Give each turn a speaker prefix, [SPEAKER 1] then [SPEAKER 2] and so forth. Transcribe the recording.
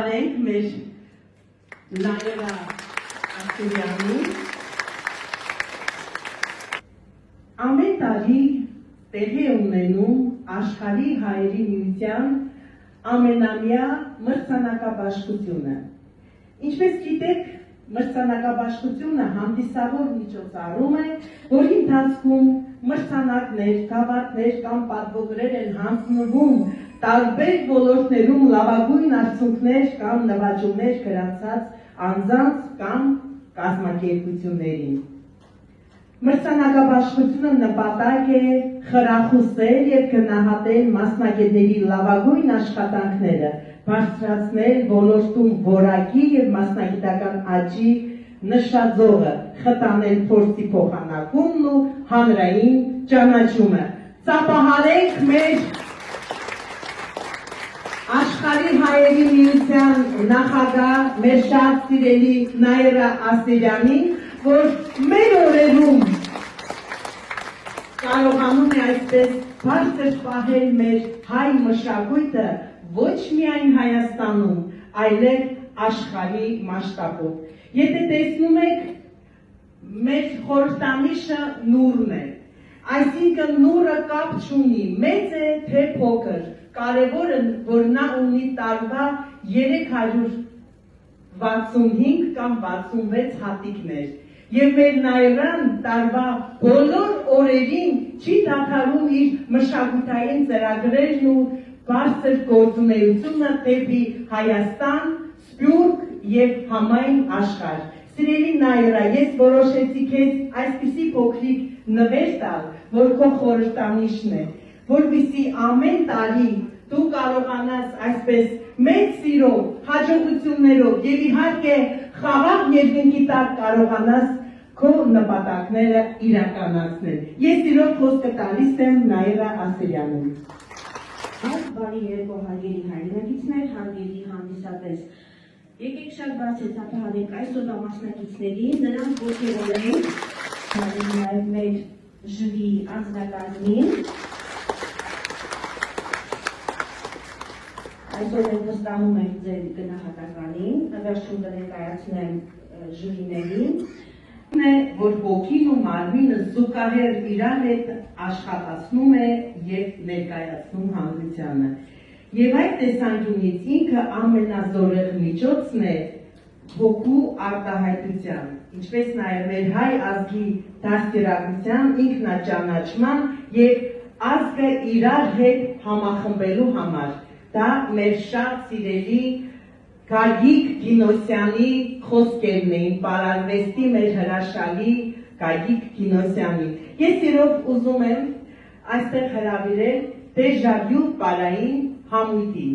[SPEAKER 1] Ծափահարենք մեր Նաիրա Ասիրյանին։ Ամեն տարի տեղի է ունենում Աշխարհի հայերի միության ամենամյա մրցանակաբաշխությունը։ Ինչպես գիտեք, մրցանակաբաշխությունը հանդիսավոր միջոցառում է, որի ընթացքում մրցանակներ, գավաթներ կամ պատվոգրեր են հանձնվում տարբեր ոլորտներում լավագույն արդյունքներ կամ նվաճումներ գրանցած անձանց կամ կազմակերպություններին։ Մրցանակաբաշխությունը նպատակ է խրախուսել և գնահատել մասնագետների լավագույն աշխատանքները, բարձրացնել ոլորտում որակի և մասնագիտական աճի նշաձողը, խթանել փորձի փոխանակումն ու հանրային ճանաչումը։ Ծափահարենք մեր Աշխարհի հայերի միության նախագահ, մեր շատ սիրելի Նաիրա Ասիրյանին, որ մեր օրերում կարողանում է այսպես բարձր պահել մեր հայ մշակույթը ոչ միայն Հայաստանում, այլև աշխարհի մասշտաբով։ Եթե տեսնում եք, մեր խորհրդանիշը նուրն է, այսինքն նուրը կապ չունի, մեծ է թե փոքր, կարևորը, որ նա ունի տարվա 365 կամ 66 հատիկներ, և մեր Նաիրան տարվա բոլոր օրերին չի դադարում իր մշակութային ծրագրերն ու բարձր գործունեությունը դեպի Հայաստան, Սփյուռք և համայն աշխարհ։ Սիրելի Նաիրա, ես որոշեցի քեզ այսպիսի փոքրիկ նվեր տալ, որ քո խորհրդանիշն է, որպեսզի ամեն տարի դու կարողանաս այսպես մեծ սիրով, հաջողություններով և իհարկե խաղաղ երկնքի տակ կարողանաս քո նպատակները իրականացնել։ Ես իրոք խոսքը տալիս եմ Նաիրա Ասիրյանին։
[SPEAKER 2] Բարի երեկո հարգելի հայրենակիցներ, հարգելի հանդիսատես։ Եկեք շատ բարձր ծափահարենք այսօրվա մասնակիցներին, նրանց ոգևորենք, նաև մեր ժյուրի անձնակազմին։ Այսօր մենք վստահում ենք ձեր գնահատականին, վերջում կներկայացնեմ ժյուրիներին։
[SPEAKER 1] Որ ոգին ու մարմինը զուգահեռ իրար հետ աշխատացնում է և ներկայացնում հանրությանը։ Եվ այդ տեսանկյունից ինքը ամենազորեղ միջոցն է հոգու արտահայտության, ինչպես նաև մեր հայ ազգի դաստիարակության, ինքնաճանաչման և ազգը իրար հետ համախմբելու համար։ Դա մեր շատ սիրելի Գագիկ Գինոսյանի խոսքերն էին, պարարվեստի մեր հրաշալի Գագիկ Գինոսյանի։ Ես իրոք ուզում եմ այստեղ հրավիրել դեժավյու պարային համույթի։